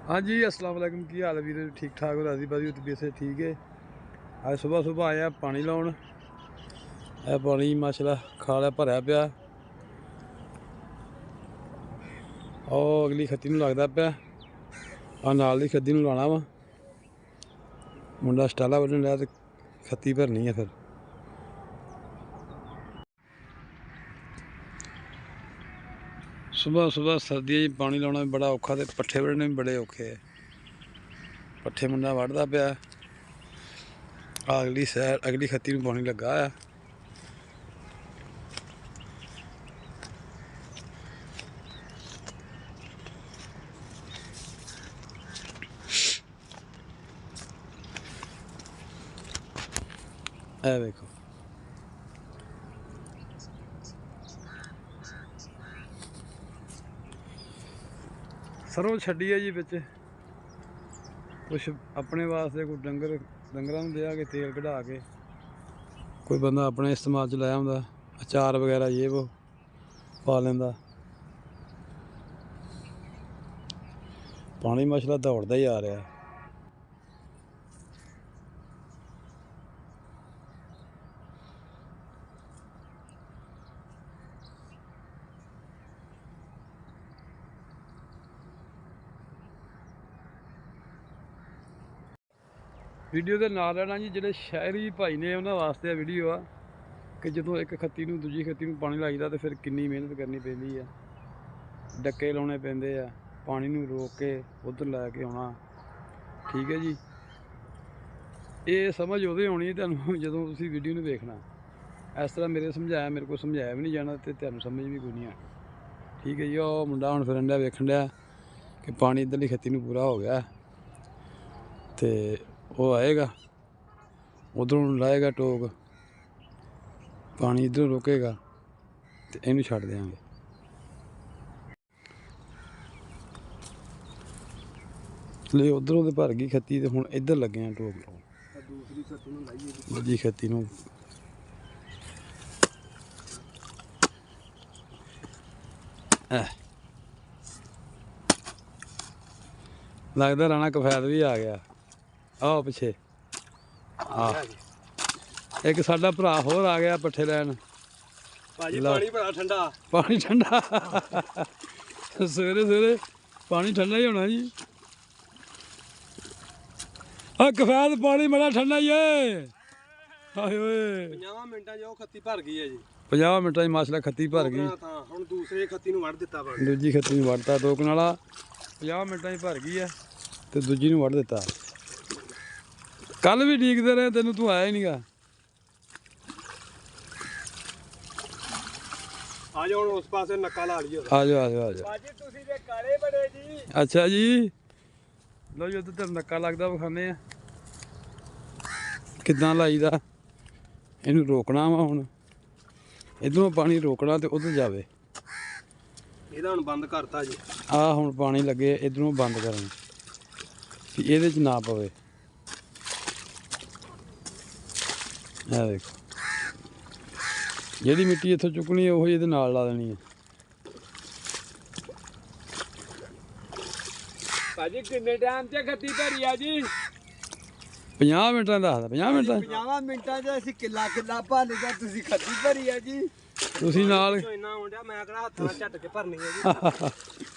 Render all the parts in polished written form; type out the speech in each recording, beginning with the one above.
हाँ जी, अस्सलाम वालेकुम। की हाल है वीर? ठीक ठाक हो? राजी बाजी तबीयत से ठीक है? आज सुबह सुबह आया पानी लाउन। यह पानी माशाल्लाह खाला भरया पिया। और अगली खत्ती नूं लगदा पिया। आ नाल दी खत्ती नूं लाना वा। मुंडा स्टाला वड्ढन लिया ते खत्ती भरनी है फिर। सुबह सुबह सर्दियों पानी लाना भी बड़ा औखा, ते पट्ठे वड्ढने भी बड़े औखे है। पट्ठे मुंडा वड्ढदा पिया। अगली सैड अगली खत्ती नूं पानी लगा है। ए देखो सरों छड्डी है जी बिच। कुछ अपने वास्ते, कोई डंगरां नूं दिया के तेल कढ़ा के, कोई बंदा अपने इस्तेमाल च लाया हुंदा, अचार वगैरह ये वो पा लेंदा। पानी माशाल्लाह दौड़दा ही आ रहा है। वीडियो के नाल रहना जी, ਜਿਹੜੇ ਸ਼ਹਿਰੀ ਭਾਈ ਨੇ ਉਹਨਾਂ ਵਾਸਤੇ ਵੀਡੀਓ ਆ ਕਿ ਜਦੋਂ ਇੱਕ ਖੱਤੀ ਨੂੰ ਦੂਜੀ ਖੱਤੀ ਨੂੰ ਪਾਣੀ ਲਾਈਦਾ ਤੇ ਫਿਰ ਕਿੰਨੀ ਮਿਹਨਤ ਕਰਨੀ ਪੈਂਦੀ ਆ। ਡੱਕੇ ਲਾਉਣੇ ਪੈਂਦੇ ਆ, ਪਾਣੀ ਨੂੰ ਰੋਕ ਕੇ ਉਧਰ ਲੈ ਕੇ ਆਉਣਾ। ਠੀਕ ਹੈ ਜੀ, ਇਹ ਸਮਝ ਉਹਦੇ ਆਉਣੀ ਤੁਹਾਨੂੰ ਜਦੋਂ ਤੁਸੀਂ ਵੀਡੀਓ ਨੂੰ ਵੇਖਣਾ। ਇਸ ਤਰ੍ਹਾਂ ਮੇਰੇ ਕੋਲ ਸਮਝਾਇਆ ਵੀ ਨਹੀਂ ਜਾਣਾ ਤੇ ਤੁਹਾਨੂੰ ਸਮਝ ਵੀ ਕੋਈ ਨਹੀਂ ਆਣੀ। ਠੀਕ ਹੈ ਜੀ, ਉਹ ਮੁੰਡਾ ਹੁਣ ਫਿਰਨ ਡਿਆ, ਵੇਖਣ ਡਿਆ ਕਿ ਪਾਣੀ ਇੱਧਰਲੀ ਖੱਤੀ ਨੂੰ ਪੂਰਾ ਹੋ ਗਿਆ ਤੇ ਉਹ ਆਏਗਾ, ਉਧਰੋਂ ਲਾਏਗਾ ਟੋਕ, ਪਾਣੀ ਇੱਧਰੋਂ ਰੋਕੇਗਾ ਤੇ ਇਹਨੂੰ ਛੱਡ ਦਿਆਂਗੇ। ਲੈ ਉਧਰੋਂ ਤੇ ਭਰ ਗਈ ਖੱਤੀ ਤੇ ਹੁਣ ਇੱਧਰ ਲੱਗੇ ਆ ਟੋਕ ਲਾਉਣ। ਦੂਸਰੀ ਖੱਤੀ ਨੂੰ ਲਾਈਏ, ਦੂਜੀ ਖੱਤੀ ਨੂੰ ਲੱਗਦਾ ਰਾਣਾ ਕਫੈਦ ਵੀ ਆ ਗਿਆ। ਆਹ ਪਿੱਛੇ ਇੱਕ ਸਾਡਾ ਭਰਾ ਹੋਰ ਆ ਗਿਆ ਪੱਠੇ ਲੈਣ। ਭਾਜੀ ਪਾਣੀ ਬੜਾ ਠੰਡਾ, ਪਾਣੀ ਠੰਡਾ ਸਵੇਰੇ ਸਵੇਰੇ ਪਾਣੀ ਠੰਡਾ ਹੀ ਹੋਣਾ ਜੀ। ਆ ਕਫੈਦ ਪਾਣੀ ਬੜਾ ਠੰਡਾ ਹੀ ਏ। ਹਾਏ ਓਏ 50 ਮਿੰਟਾਂ 'ਚ ਉਹ ਖੱਤੀ ਭਰ ਗਈ ਹੈ ਜੀ। 50 ਮਿੰਟਾਂ 'ਚ ਮਾਸਲਾ ਖੱਤੀ ਭਰ ਗਈ। ਹੁਣ ਦੂਸਰੇ ਖੱਤੀ ਨੂੰ ਵੱਢ ਦਿੱਤਾ, ਦੂਜੀ ਖੱਤੀ ਨੂੰ ਵੱਢਤਾ। ਟੋਕਣ ਵਾਲਾ 50 ਮਿੰਟਾਂ 'ਚ ਭਰ ਗਈ ਹੈ ਤੇ ਦੂਜੀ ਨੂੰ ਵੱਢ ਦਿੱਤਾ। ਕੱਲ ਵੀ ਡੀਕਦੇ ਰਹੇ ਤੈਨੂੰ, ਤੂੰ ਆਇਆ ਹੀ ਨਹੀਂਗਾ। ਆ ਜਾਓ ਹੁਣ ਉਸ ਪਾਸੇ ਨੱਕਾ ਲਾ ਲਈਏ। ਆ ਜਾਓ ਆ ਜਾਓ ਆ ਜਾਓ। ਭਾਜੀ ਤੁਸੀਂ ਤੇ ਕਾਲੇ ਬੜੇ ਜੀ। ਅੱਛਾ ਜੀ, ਲਓ ਜੀ ਉੱਧਰ ਤੇ ਨੱਕਾ ਲੱਗਦਾ, ਵਿਖਾਉਂਦੇ ਆ ਕਿੱਦਾਂ ਲਾਈਦਾ। ਇਹਨੂੰ ਰੋਕਣਾ ਵਾ ਹੁਣ, ਇੱਧਰੋਂ ਪਾਣੀ ਰੋਕਣਾ ਤੇ ਉਧਰ ਜਾਵੇ। ਇਹਦਾ ਹੁਣ ਬੰਦ ਕਰਤਾ ਜੀ। ਆਹ ਹੁਣ ਪਾਣੀ ਲੱਗੇ ਇੱਧਰੋਂ ਬੰਦ ਕਰਨ ਵੀ ਇਹਦੇ 'ਚ ਨਾ ਪਵੇ। ਇਹ ਦੇਖੋ, ਜਿਹੜੀ ਮਿੱਟੀ ਇੱਥੋਂ ਚੁੱਕਣੀ ਉਹ ਇਹਦੇ ਨਾਲ ਲਾ ਦੇਣੀ ਹੈ। ਭਾਜੀ ਕਿੰਨੇ ਟਾਈਮ 'ਚ ਖੱਤੀ ਭਰੀ ਆ ਜੀ? 50 ਮਿੰਟਾਂ ਦਾ ਦੱਸਦਾ। 50 ਮਿੰਟਾਂ 50 ਮਿੰਟਾਂ 'ਚ ਅਸੀਂ ਕਿੱਲਾ ਭਰ ਲਿਆ, ਤੁਸੀਂ ਖੱਤੀ ਭਰੀ ਆ ਜੀ। ਤੁਸੀਂ ਨਾਲ ਇੰਨਾ ਹੁੰਦਿਆ, ਮੈਂ ਕਿਹੜਾ ਹੱਥਾਂ ਨਾਲ ਝੱਟ ਕੇ ਭਰਨੀ ਹੈ ਜੀ।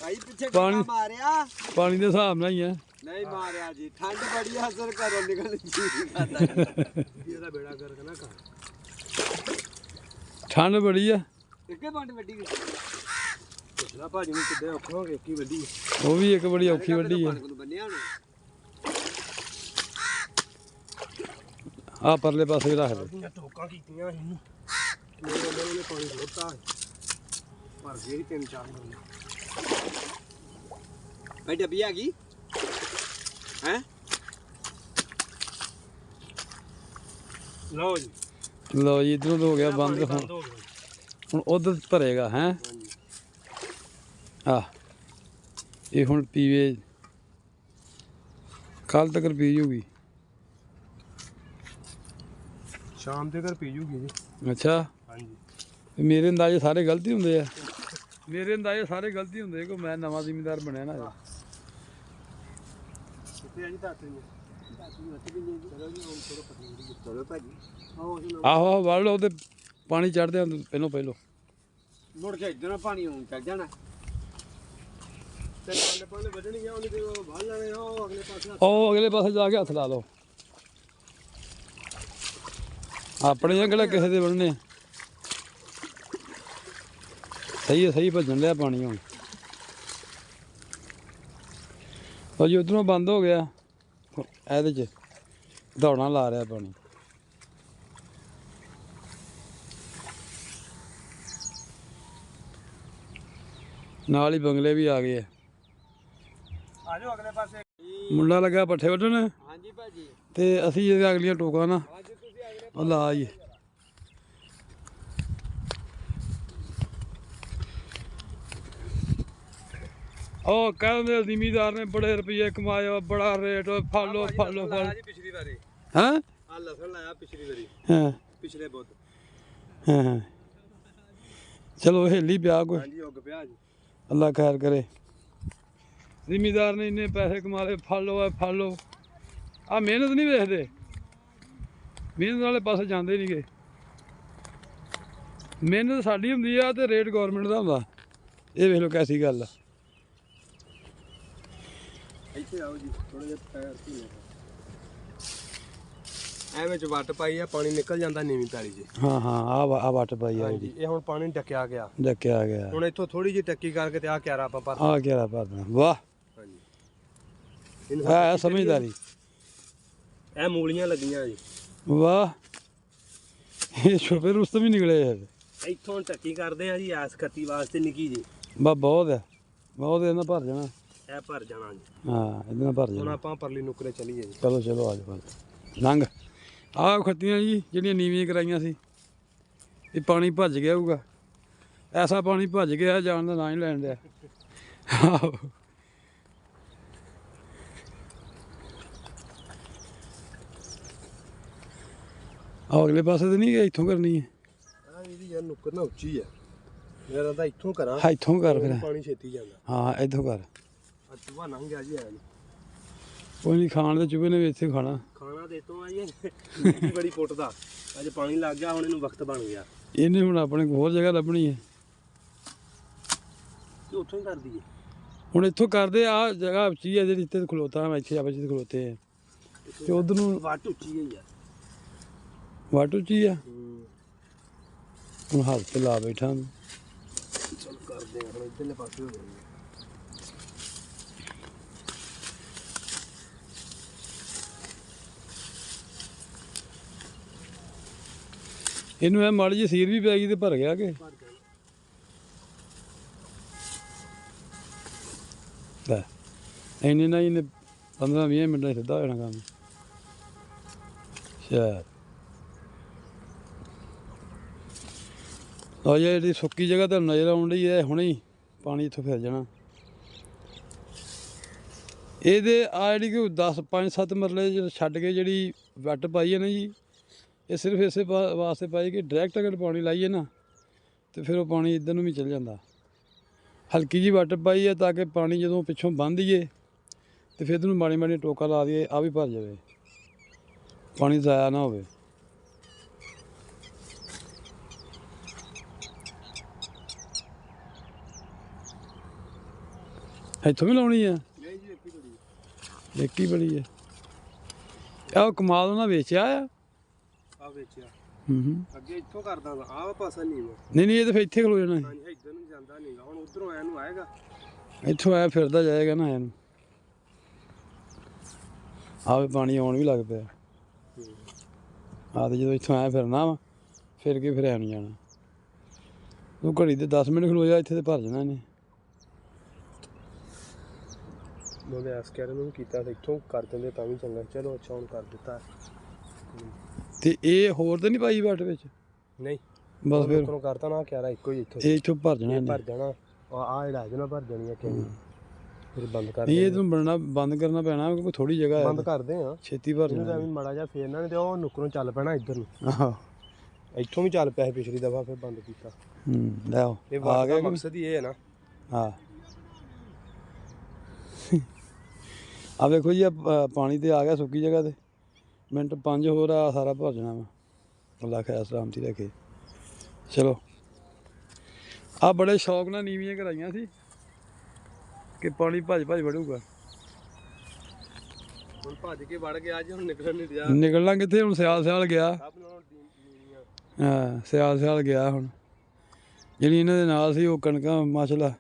ਭਾਈ ਪਿੱਛੇ ਪਾਣੀ ਮਾਰਿਆ, ਪਾਣੀ ਦੇ ਹਿਸਾਬ ਨਾਲ ਹੀ ਆ। ਨਹੀਂ ਮਾਰਿਆ ਜੀ, ਠੰਡ ਬੜੀ ਆ, ਅਸਰ ਘਰੋਂ ਨਿਕਲ ਜੀ ਕਰਦਾ। ਇਹਦਾ ਬੇੜਾ ਗਰਕ ਨਾ ਕਰ, ਠੰਡ ਬੜੀ ਆ। ਇੱਕੇ ਬੰਡ ਵੱਡੀ ਗਈ ਪੁੱਛਣਾ ਭਾਜੀ ਨੂੰ ਕਿੱਦਾਂ ਔਖਾ ਹੋ ਗਿਆ। ਕੀ ਵੱਡੀ ਉਹ ਵੀ ਇੱਕ ਬੜੀ ਔਖੀ ਵੱਡੀ ਆ। ਆ ਪਰਲੇ ਪਾਸੇ ਰੱਖ ਦੇ। ਟੋਕਾਂ ਕੀਤੀਆਂ ਇਹਨੂੰ, ਉਹਨੇ ਪਾਣੀ ਛੋੜਤਾ ਭਰ ਗਈ 3-4 ਬੰਦੇ। ਭਾਈ ਡੱਬੀ ਆ ਗਈ ਹੈ। ਲਓ ਜੀ, ਲਓ ਜੀ, ਇੱਧਰੋਂ ਹੋ ਗਿਆ ਬੰਦ। ਹੁਣ ਉਧਰ ਭਰੇਗਾ ਹੈ। ਆ ਇਹ ਹੁਣ ਪੀਵੇ, ਕੱਲ ਤੱਕ ਪੀ ਜੂਗੀ, ਸ਼ਾਮ ਤੱਕ ਪੀ ਜੂਗੀ ਜੀ। ਅੱਛਾ ਹਾਂਜੀ, ਮੇਰੇ ਅੰਦਾਜ਼ੇ ਸਾਰੇ ਗਲਤੀ ਹੁੰਦੇ ਆ। ਮੇਰੇ ਅੰਦਾਜ਼ੇ ਸਾਰੇ ਗਲਤੀ ਹੁੰਦੇ, ਕੋਈ ਮੈਂ ਨਵਾਂ ਜ਼ਿਮੀਂਦਾਰ ਬਣਿਆ ਨਾ। ਕਿੱਥੇ ਆ ਜੀ ਦੱਸ ਦਿਓ ਚਲੋ ਜੀ ਹੁਣ ਥੋੜਾ ਪਤਲੀ ਚਲੋ ਭਾਜੀ ਆਹੋ ਆਹੋ ਵੜ ਲਓ ਤੇ ਪਾਣੀ ਚੜਦੇ ਪਹਿਲੋਂ ਮੁੜ ਕੇ ਇੱਧਰ ਪਾਣੀ ਆਉਣ ਚੱਲ ਜਾਣਾ ਤੇ ਪਾਲੇ ਵੱਢਣੀ ਆ ਉਹਨੇ ਤੇ ਉਹ ਬਾਹਰ ਲੈਣੇ ਆ ਉਹ ਅਗਲੇ ਪਾਸੇ ਉਹ ਅਗਲੇ ਪਾਸੇ ਜਾ ਕੇ ਹੱਥ ਲਾ ਲਓ ਆਪਣੇ ਜੰਗਲੇ ਕਿਸੇ ਦੇ ਬਣਨੇ ਸਹੀ ਹੈ ਸਹੀ ਭੱਜਣ ਲਿਆ ਪਾਣੀ ਹੁਣ ਉਹ ਜੀ ਉਧਰੋਂ ਬੰਦ ਹੋ ਗਿਆ ਇਹਦੇ 'ਚ ਦੌੜਾਂ ਲਾ ਰਿਹਾ ਪਾਣੀ ਨਾਲ ਹੀ ਬੰਗਲੇ ਵੀ ਆ ਗਏ ਆ ਆ ਜਾਓ ਅਗਲੇ ਪਾਸੇ ਮੁੰਡਾ ਲੱਗਾ ਪੱਠੇ ਵੱਢਣ ਹਾਂਜੀ ਭਾਜੀ ਤੇ ਅਸੀਂ ਇਹਦੇ ਅਗਲੀਆਂ ਟੋਕਾਂ ਨਾ ਹਾਂਜੀ ਤੁਸੀਂ ਅਗਲੇ ਉਹ ਲਾ ਜੀ ਉਹ ਕਹਿੰਦੇ ਜ਼ਿਮੀਦਾਰ ਨੇ ਬੜੇ ਰੁਪਏ ਕਮਾਏ ਬੜਾ ਰੇਟ ਫਾਲੋ ਜੀ ਪਿਛਲੀ ਵਾਰੀ ਹਾਂ ਆ ਲਸਣ ਲਾਇਆ ਪਿਛਲੀ ਵਾਰੀ ਹਾਂ ਪਿਛਲੇ ਬਹੁਤ ਹਾਂ ਚਲੋ ਹੇਲੀ ਪਿਆ ਕੋਈ ਹਾਂਜੀ ਉੱਗ ਪਿਆ ਜੀ ਅੱਲਾ ਖੈਰ ਕਰੇ ਜ਼ਿਮੀਦਾਰ ਨੇ ਇੰਨੇ ਪੈਸੇ ਕਮਾ ਲਏ ਫਾਲੋ ਆ ਮਿਹਨਤ ਨਹੀਂ ਵੇਖਦੇ ਮਿਹਨਤ ਵਾਲੇ ਪਾਸੇ ਜਾਂਦੇ ਨਹੀਂ ਗੇ ਮਿਹਨਤ ਸਾਡੀ ਹੁੰਦੀ ਆ ਤੇ ਰੇਟ ਗਵਰਨਮੈਂਟ ਦਾ ਹੁੰਦਾ ਇਹ ਵੇਖ ਲਓ ਕੈਸੀ ਗੱਲ ਆ ਇੱਥੇ ਆਓ ਜੀ ਥੋੜਾ ਜਿਹਾ ਪੈਰ ਧੀਲੇ ਐਵੇਂ ਚ ਵੱਟ ਪਾਈ ਆ ਪਾਣੀ ਨਿਕਲ ਜਾਂਦਾ ਨੀਵੀਂ ਪੈਲੀ 'ਚ ਹਾਂ ਹਾਂ ਆ ਵੱਟ ਪਾਈ ਆ ਹਾਂਜੀ ਇਹ ਹੁਣ ਪਾਣੀ ਡੱਕਿਆ ਗਿਆ ਡੱਕਿਆ ਗਿਆ ਹੁਣ ਇੱਥੋਂ ਥੋੜੀ ਜਿਹੀ ਟੱਕੀ ਕਰਕੇ ਤੇ ਆ ਕਿਆਰਾ ਆਪਾਂ ਭਰ ਆ ਕਿਹੜਾ ਭਰਨਾ ਵਾਹ ਹਾਂਜੀ ਆ ਸਮਝਦਾਰੀ ਇਹ ਮੂਲੀਆਂ ਲੱਗੀਆਂ ਜੀ ਵਾਹ ਇਹ ਛੋਪੇ ਰੁਸਤਮ ਵੀ ਨਿਕਲੇ ਆ ਇੱਥੋਂ ਟੱਕੀ ਕਰਦੇ ਆ ਜੀ ਐਸ ਖੱਤੀ ਵਾਸਤੇ ਨਿੱਕੀ ਜੀ ਬਾ ਬਹੁਤ ਇਹਨਾਂ ਭਰ ਜਾਣਾ ਇਹ ਭਰ ਜਾਣਾ ਜੀ ਹਾਂ ਇਹਦੇ ਨਾਲ ਭਰ ਹੁਣ ਜਾਣਾ ਆਪਾਂ ਪਰਲੀ ਨੁਕਰੇ ਚਲੀਏ ਜੀ ਚਲੋ ਆ ਜਾਓ ਲੰਘ ਆਹ ਖੱਤੀਆਂ ਜੀ ਜਿਹੜੀਆਂ ਨੀਵੀਆਂ ਕਰਾਈਆਂ ਸੀ ਇਹ ਪਾਣੀ ਭੱਜ ਗਿਆ ਹੋਊਗਾ ਐਸਾ ਪਾਣੀ ਭੱਜ ਗਿਆ ਜਾਣ ਦਾ ਨਾਂ ਹੀ ਲੈਣ ਡਿਆ ਆਹੋ ਅਗਲੇ ਪਾਸੇ ਤੇ ਨਹੀਂ ਗਿਆ ਇੱਥੋਂ ਕਰਨੀ ਹੈ ਆ ਇਹਦੀ ਯਾਰ ਨੁੱਕਰ ਨਾ ਉੱਚੀ ਆ ਮੇਰਾ ਤਾਂ ਇੱਥੋਂ ਕਰਾਂ ਇੱਥੋਂ ਕਰ ਫਿਰ ਪਾਣੀ ਛੇਤੀ ਜਾਂਦਾ ਹਾਂ ਇੱਥੋਂ ਕਰ ਆ ਚੂਹਾ ਲੰਘ ਗਿਆ ਜੀ ਐ ਕੋਈ ਨਹੀਂ ਖਾਣ ਦੇ ਚੁੱਭੇ ਨੇ ਵੀ ਇੱਥੇ ਖਾਣਾ ਖਾਣਾ ਦੇ ਤੋਂ ਆ ਜੀ ਬੜੀ ਪੁੱਟਦਾ ਅੱਜ ਪਾਣੀ ਲੱਗ ਗਿਆ ਹੁਣ ਇਹਨੂੰ ਵਕਤ ਬਣ ਗਿਆ ਇਹਨੇ ਹੁਣ ਆਪਣੇ ਕੋਲ ਹੋਰ ਜਗ੍ਹਾ ਲੱਭਣੀ ਹੈ ਤੇ ਉੱਥੋਂ ਹੀ ਕਰਦੀ ਏ ਹੁਣ ਇੱਥੋਂ ਕਰਦੇ ਆ ਜਗ੍ਹਾ ਉੱਚੀ ਹੈ ਜਿਹੜੀ ਇੱਥੇ ਖਲੋਤਾ ਮੈਂ ਇੱਥੇ ਆਪੇ ਜਿੱਥੇ ਖਲੋਤੇ ਆ ਤੇ ਉਧਰ ਨੂੰ ਵੱਟ ਉੱਚੀ ਹੈ ਯਾਰ ਵੱਟ ਉੱਚੀ ਆ ਹੁਣ ਹੱਥ ਤੇ ਲਾ ਬੈਠਾ ਚਲ ਕਰਦੇ ਆ ਹੁਣ ਇੱਧਰਲੇ ਪਾਸੇ ਹੋ ਜਾਣੀ ਇਹਨੂੰ ਇਹ ਮਾੜੀ ਜਿਹੀ ਸੀਰ ਵੀ ਪੈ ਗਈ ਤੇ ਭਰ ਗਿਆ ਕਿ ਲੈ ਇੰਨੇ ਨਾ ਇਹਨੇ 15-20 ਮਿੰਟਾਂ 'ਚ ਸਿੱਧਾ ਹੋ ਜਾਣਾ ਕੰਮ ਸ਼ਾਇਦ ਆ ਜਿਹੜੀ ਸੁੱਕੀ ਜਗ੍ਹਾ ਤੇ ਨਜ਼ਰ ਆਉਣ ਡਈ ਹੈ ਹੁਣੇ ਹੀ ਪਾਣੀ ਇੱਥੋਂ ਫਿਰ ਜਾਣਾ ਇਹਦੇ ਆ ਜਿਹੜੀ ਕਿ 5-7 ਮਰਲੇ ਛੱਡ ਕੇ ਜਿਹੜੀ ਵੱਟ ਪਾਈ ਹੈ ਨਾ ਜੀ ਇਹ ਸਿਰਫ ਇਸੇ ਵਾਸਤੇ ਪਾਈ ਕਿ ਡਾਇਰੈਕਟ ਅਗਰ ਪਾਣੀ ਲਾਈਏ ਨਾ ਤੇ ਫਿਰ ਉਹ ਪਾਣੀ ਇੱਧਰ ਨੂੰ ਵੀ ਚਲ ਜਾਂਦਾ ਹਲਕੀ ਜਿਹੀ ਵੱਟ ਪਾਈ ਹੈ ਤਾਂ ਕਿ ਪਾਣੀ ਜਦੋਂ ਪਿੱਛੋਂ ਬੰਨ੍ਹ ਦਈਏ ਤੇ ਫਿਰ ਇਹਨੂੰ ਮਾੜੀ ਟੋਕਾ ਲਾ ਦਈਏ ਆ ਵੀ ਭਰ ਜਾਵੇ ਪਾਣੀ ਜ਼ਾਇਆ ਨਾ ਹੋਵੇ ਇੱਥੋਂ ਵੀ ਲਾਉਣੀ ਆ ਨਹੀਂ ਜੀ ਇੱਕ ਹੀ ਬੜੀ ਹੈ ਆਹ ਕਮਾਲ ਉਹਨਾਂ ਵੇਚਿਆ ਆ ਵੇਚਿਆ ਹੂੰ ਅੱਗੇ ਇੱਥੋਂ ਕਰਦਾ ਆਹ ਪਾਸਾ ਨਹੀਂ ਨਹੀਂ ਇਹ ਤਾਂ ਫਿਰ ਇੱਥੇ ਖਲੋ ਜਾਣਾ ਹਾਂਜੀ ਇੱਧਰ ਨੂੰ ਜਾਂਦਾ ਨਹੀਂਗਾ ਹੁਣ ਉਧਰੋਂ ਆਇਆ ਨੂੰ ਆਏਗਾ ਇੱਥੋਂ ਆਇਆ ਫਿਰਦਾ ਜਾਏਗਾ ਨਾ ਇਹਨੂੰ ਆਵੇ ਪਾਣੀ ਆਉਣ ਵੀ ਲੱਗ ਪਿਆ ਆ ਤੇ ਜਦੋਂ ਇੱਥੋਂ ਆਇਆ ਫਿਰਨਾ ਵਾ ਫਿਰ ਕੇ ਫਿਰ ਐ ਨਹੀਂ ਜਾਣਾ ਤੂੰ ਘੜੀ ਦੇ 10 ਮਿੰਟ ਖਲੋ ਜਾ ਇੱਥੇ ਤੇ ਭਰ ਜਾਣਾ ਇਹਨੇ ਉਹਨੇ ਐਸ ਕਹਿ ਨੂੰ ਕੀਤਾ ਤੇ ਇੱਥੋਂ ਕਰ ਦਿੰਦੇ ਤਾਂ ਵੀ ਚੰਗਾ ਚਲੋ ਅੱਛਾ ਹੁਣ ਕਰ ਦਿੱਤਾ ਤੇ ਇਹ ਹੋਰ ਤਾਂ ਨਹੀਂ ਪਾਈ ਵੱਟ ਵਿੱਚ ਨਹੀਂ ਬਸ ਫਿਰ ਉਹਨੂੰ ਕਰਤਾ ਨਾ ਕਿਆਰਾ ਇੱਕੋ ਹੀ ਇੱਥੋਂ ਇਹ ਇੱਥੋਂ ਭਰ ਜਾਣਾ ਇਹਨੇ ਭਰ ਜਾਣਾ ਆ ਜਿਹੜਾ ਜਨਾ ਭਰ ਜਾਣੀ ਆ ਕਿੰਨੀ ਫਿਰ ਬੰਦ ਕਰ ਨਹੀਂ ਇਹ ਤੈਨੂੰ ਬਣਨਾ ਬੰਦ ਕਰਨਾ ਪੈਣਾ ਕਿਉਂਕਿ ਥੋੜੀ ਜਗ੍ਹਾ ਹੈ ਬੰਦ ਕਰਦੇ ਆ ਛੇਤੀ ਭਰ ਇਹਨੂੰ ਜਾਣਾ ਤਾਂ ਐਵੇਂ ਮਾੜਾ ਜਿਹਾ ਫੇਰਨਾ ਨਹੀਂ ਤੇ ਉਹ ਨੁਕਰੋਂ ਚੱਲ ਪੈਣਾ ਇੱਧਰ ਨੂੰ ਆਹੋ ਇੱਥੋਂ ਵੀ ਚੱਲ ਪਿਆ ਸੀ ਪਿਛਲੀ ਦਫਾ ਫਿਰ ਬੰਦ ਕੀਤਾ ਲੈ ਆਓ ਇਹ ਆ ਗਿਆ ਮਕਸਦ ਹੀ ਇਹ ਹੈ ਨਾ ਹਾਂ ਆ ਵੇਖੋ ਜੀ, ਆ ਪਾਣੀ ਤੇ ਆ ਗਿਆ ਸੁੱਕੀ ਜਗ੍ਹਾ ਤੇ, ਮਿੰਟ 5 ਹੋਰ ਆ ਸਾਰਾ ਭਰ ਜਾਣਾ ਵਾ। ਅੱਲਾ ਖੈਰ ਸਲਾਮਤੀ ਰੱਖੇ। ਚਲੋ ਆ ਬੜੇ ਸ਼ੌਕ ਨਾਲ ਨੀਵੀਆਂ ਕਰਾਈਆਂ ਸੀ ਕਿ ਪਾਣੀ ਭੱਜ ਵੜੂਗਾ। ਹੁਣ ਭੱਜ ਕੇ ਵੜ ਗਿਆ ਅੱਜ, ਹੁਣ ਨਿਕਲਣ ਨਹੀਂ ਦਿਆ। ਨਿਕਲਣਾ ਕਿੱਥੇ ਹੁਣ, ਸਿਆਲ ਗਿਆ। ਸਭ ਨਾਲੋਂ ਨੀਵੀਆਂ। ਹਾਂ ਸਿਆਲ ਗਿਆ ਹੁਣ। ਜਿਹੜੀ ਇਹਨਾਂ ਦੇ ਨਾਲ ਸੀ ਉਹ ਕਣਕਾਂ ਮਾਸ਼ਾਅੱਲਾ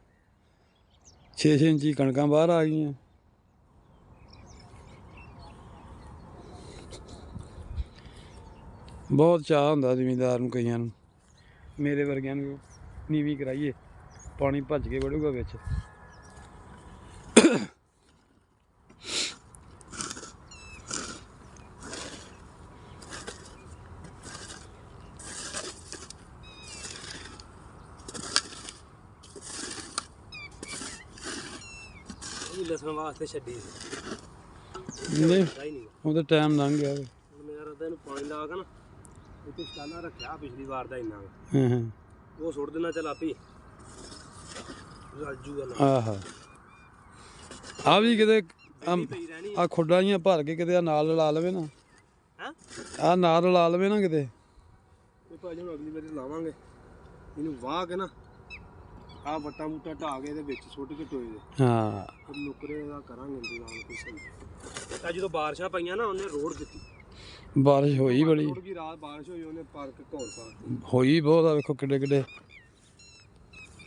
6-6 ਇੰਚੀ ਕਣਕਾਂ ਬਾਹਰ ਆ ਗਈਆਂ। ਬਹੁਤ ਚਾਅ ਹੁੰਦਾ ਜ਼ਿਮੀਂਦਾਰ ਨੂੰ, ਕਈਆਂ ਨੂੰ, ਮੇਰੇ ਵਰਗਿਆਂ ਨੂੰ, ਨੀਵੀਂ ਕਰਾਈਏ ਪਾਣੀ ਭੱਜ ਕੇ ਵੜੂਗਾ ਵਿੱਚ। ਲਸਣ ਵਾਸਤੇ ਛੱਡੀ ਸੀ, ਨਹੀਂ ਨਹੀਂ ਉਹਦਾ ਟਾਈਮ ਲੰਘ ਗਿਆ। ਮੇਰਾ ਰੱਦਾ ਇਹਨੂੰ ਪਾਣੀ ਲਾ ਕੇ ਨਾ ਇੱਥੇ ਸਟਾਲਾ ਰੱਖਿਆ ਪਿਛਲੀ ਵਾਰ ਦਾ ਇੰਨਾ ਹਾਂ ਉਹ ਸੁੱਟ ਦੇਣਾ, ਚੱਲ ਆਪੇ ਰਾਜੂਗਾ ਨਾ। ਆਹਾ ਆ ਵੀ ਕਿਤੇ ਪਈ ਰਹਿਣੀ ਆ ਖੁੱਡਾਂ ਜਿਹੀਆਂ ਭਰ ਕੇ ਕਿਤੇ ਆ ਨਾਲ ਲਾ ਲਵੇ ਨਾ, ਹੈ। ਆ ਨਾਲ ਲਾ ਲਵੇ ਨਾ ਕਿਤੇ। ਇਹ ਭਾਜੀ ਹੁਣ ਅਗਲੀ ਵਾਰੀ ਲਾਵਾਂਗੇ ਇਹਨੂੰ, ਵਾਹ ਕੇ ਨਾ ਆ ਵੱਟਾ ਬੂਟਾ ਢਾ ਕੇ ਇਹਦੇ ਵਿੱਚ ਸੁੱਟ ਕੇ ਟੋਏ ਦੇ। ਹਾਂ ਫਿਰ ਨੁਕਰੇ ਦਾ ਕਰਾਂਗੇ ਇੰਤਜ਼ਾਮ ਕੋਈ ਸਹੀ। ਤਾਂ ਜਦੋਂ ਬਾਰਿਸ਼ਾਂ ਪਈਆਂ ਨਾ ਉਹਨੇ ਰੋੜ ਦਿੱਤੀ, ਬਾਰਿਸ਼ ਹੋਈ ਬੜੀ, ਰੋੜ ਗਈ ਰਾਤ ਬਾਰਿਸ਼ ਹੋਈ, ਉਹਨੇ ਪਾਰਕ ਘੋਲ ਪਾ ਹੋਈ ਬਹੁਤ ਆ। ਵੇਖੋ ਕਿੱਡੇ ਕਿੱਡੇ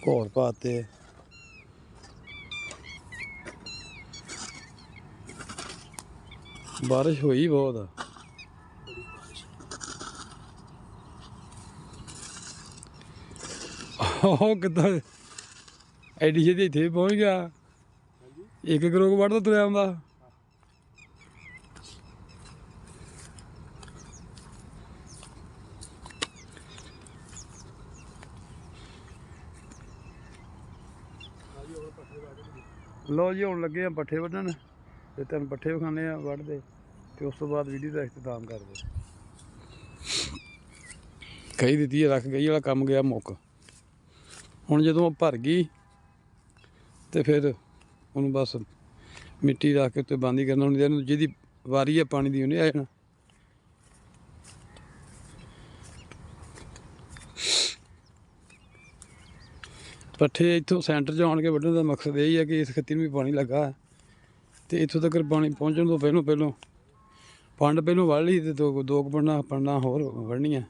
ਘੋਰ ਪਾਤੇ। ਬਾਰਿਸ਼ ਹੋਈ ਬਹੁਤ ਆ। ਉਹ ਕਿੱਦਾਂ ਐਡੀ ਛੇਤੀ ਇੱਥੇ ਪਹੁੰਚ ਗਿਆ। ਇੱਕ ਕਰੋਗ ਵੜਦਾ ਤੁਰਿਆ ਆਉਂਦਾ। ਲੋ ਜੀ ਹੁਣ ਲੱਗੇ ਆ ਪੱਠੇ ਵੱਢਣ, ਤੇ ਤੈਨੂੰ ਪੱਠੇ ਵਿਖਾਉਂਦੇ ਆ ਵੱਢਦੇ, ਤੇ ਉਸ ਤੋਂ ਬਾਅਦ ਵੀਡੀਓ ਦਾ ਇਖਤਤਾਮ ਕਰਦੇ। ਕਹੀ ਦਿੱਤੀ ਰੱਖ ਗਈ ਵਾਲਾ ਕੰਮ ਗਿਆ ਮੁੱਕ। ਹੁਣ ਜਦੋਂ ਉਹ ਭਰ ਗਈ ਤੇ ਫਿਰ ਉਹਨੂੰ ਬਸ ਮਿੱਟੀ ਰੱਖ ਕੇ ਉੱਤੇ ਬੰਦ ਹੀ ਕਰਨਾ। ਹੁਣ ਇਹਨੂੰ ਜਿਹਦੀ ਵਾਰੀ ਹੈ ਪਾਣੀ ਦੀ ਉਹਨੇ ਆ ਜਾਣਾ। ਪੱਠੇ ਇੱਥੋਂ ਸੈਂਟਰ 'ਚ ਆਉਣ ਕੇ ਵੱਢਣ ਦਾ ਮਕਸਦ ਇਹ ਹੀ ਹੈ ਕਿ ਇਸ ਖੇਤੀ ਨੂੰ ਵੀ ਪਾਣੀ ਲੱਗਾ, ਤੇ ਇੱਥੋਂ ਤੱਕ ਪਾਣੀ ਪਹੁੰਚਣ ਤੋਂ ਪਹਿਲੋਂ ਪੰਡ ਪਹਿਲੋਂ ਵੱਢ ਲਈ, ਤੇ ਦੋ ਪੰਡਾਂ ਹੋਰ ਵੱਢਣੀਆਂ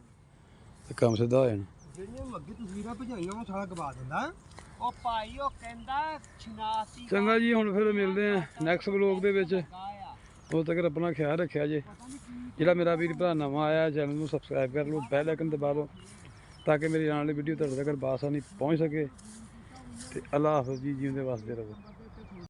ਤੇ ਕੰਮ ਸਿੱਧਾ ਹੋ ਜਾਣਾ। ਜਿਹੜੀਆਂ ਅੱਗੇ ਤਸਵੀਰਾਂ ਭਜਾਈਆਂ ਉਹ ਸਾਰਾ ਗਵਾ ਦਿੰਦਾ ਉਹ ਭਾਈ। ਉਹ ਕਹਿੰਦਾ ਛਨਾਤੀ। ਚੰਗਾ ਜੀ, ਹੁਣ ਫਿਰ ਮਿਲਦੇ ਆ ਨੈਕਸਟ ਵਲੋਗ ਦੇ ਵਿੱਚ। ਉਦੋਂ ਤੱਕ ਆਪਣਾ ਖਿਆਲ ਰੱਖਿਆ ਜੇ। ਜਿਹੜਾ ਮੇਰਾ ਵੀਰ ਭਰਾ ਨਵਾਂ ਆਇਆ, ਚੈਨਲ ਨੂੰ ਸਬਸਕ੍ਰਾਈਬ ਕਰ ਲਓ, ਬੈਲ ਆਈਕਨ ਦਬਾ ਲਓ, ਤਾਂ ਕਿ ਮੇਰੀ ਆਉਣ ਵਾਲੀ ਵੀਡੀਓ ਤੁਹਾਡੇ ਤੱਕ ਬਾਸਾਨੀ ਪਹੁੰਚ ਸਕੇ। ਤੇ ਅੱਲਾ ਹਾਫਿਜ਼ ਜੀ, ਜਿਉਂਦੇ ਵਸਦੇ ਰਹੋ।